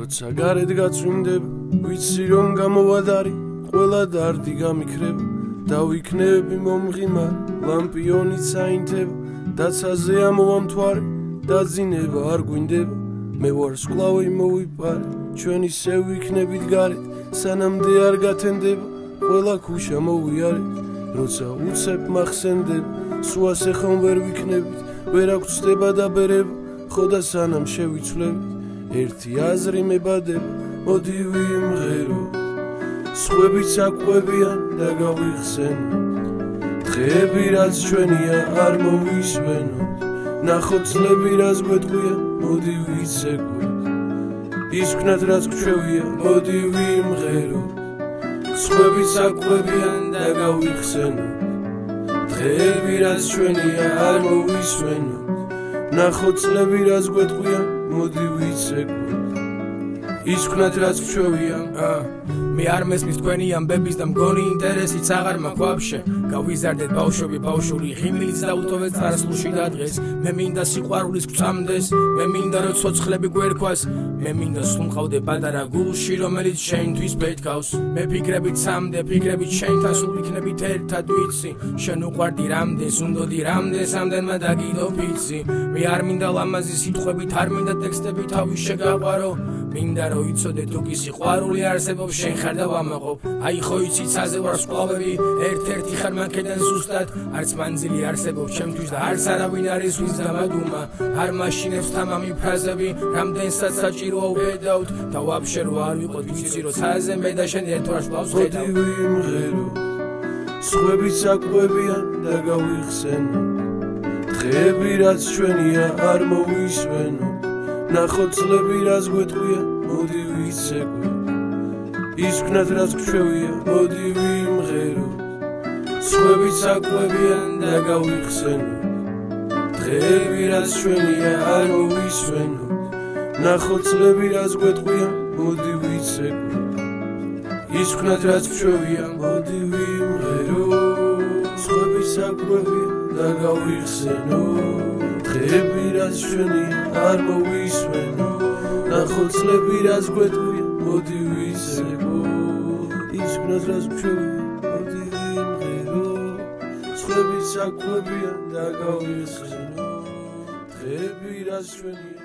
როცა გარეთ გაწვიმდებ ვიცი რომ გამოვადარი ყველა დარდი გამიქრება დავიქნები მომღიმარ ლამპიონი საინთება დაცაზე ამოვამთვარე დაძინება არ გვინდება მე ვარ სკლავი მოვიპარე ჩვენი შევიქნებით გარეთ სანამდე არ გათენდება ყველა ქუშა მოვიარეთ როცა უცებ მახსენდება სუასე ხომ ვერ ვიქნებით ვერ აქვს ხდება და ბერება ხო და სანამ შევიცვლებით ერთი აზრი მებადება მოდი ვიმღეროთ სხვებიც აკვებიან და გავიხსენოთ დღეები რაც ჩვენია არ მოვისვენოთ ნახოთ წლები რაც გვეტყვია მოდი ვიცეკვოთ ის ვქნათ რაც გვჩვევია მოდი ვიმღეროთ სხვებიც აკვებიან და გავიხსენოთ დღეები რაც ჩვენია არ მოვისვენოთ ნახოთ წლები რაც გვეტყვია მოდი ვიცეკვოთ ის ვქნათ რაც გვჩვევია მე არ მესმის თქვენი ამბების და მგონი ინტერესიც აღარ მაქვს ვაფშე გავიზარდეთ ბავშვები ბავშვური ღიმილიც დაუტოვეთ წარსულში და დღეს მე მინდა სიყვარულის გვწამდეს მე მინდა რომ ცოცხლები გვერქვას მე მინდა სულ მყავდე პატარა გულში რომელიც შენთვის ბეთქავს მე ფიქრებით სამდე ფიქრებით შენთან სულ ვიქნებით ერთად ვიცი შენ უყვარდი რამდენს უნდოდი რამდენს ამდენმა დაგიდო ფიცი მე არ მინდა ლამაზი სიტყვებით არ მინდა ტექსტები თავის შეგაყვარო მინდა რომ იცოდე თუ კი სიყვარული არსებობს შენ ხარ და ვამაყობ აი ხო იცი ცაზე ვარ სკლავები ერთ-ერთი ხარ მანქედან ზუსტად არც მანძილი არსებობს ჩემთვის და არც არავინ არის ვინც დამადუმა არ მაშინებს თამამი ფრაზები რამდენსაც საჭიროა ვედავთ და ვაფშე რო არ ვიყოთ ვიცი რომ ცაზე მე და შენ ერთ ვარს ბავს ხედავ მოდი ვიმღეროთ სხვებიც აკვებიან და გავიხსენოთ დღეები რაც ჩვენია არ მოვისვენოთ ნახოთ წლები რაც გვეტყვია მოდი ვიცეკვოთ ის ვქნათ რაც გვჩვევია მოდი ვიმღეროთ სხვებიც აკვებიან და გავიხსენოთ დღეები რაც ჩვენია არ მოვისვენოთ ნახოთ წლები რაც გვეტყვია მოდი ვიცეკვოთ ის ვქნათ რაც გვჩვევია მოდი ვიმღეროთ სხვებიც აკვებიან და გავიხსენოთ დღეები რაც ჩვენია არ მოვისვენოთ ნახოთ წლები რაც გვეტყვია მოდი ვიცეკვოთ ის ვქნათ რაც გვჩვევია მოდი ვიმღეროთ სხვებიც აკვებიან და გავიხსენოთ დღეები რაც ჩვენია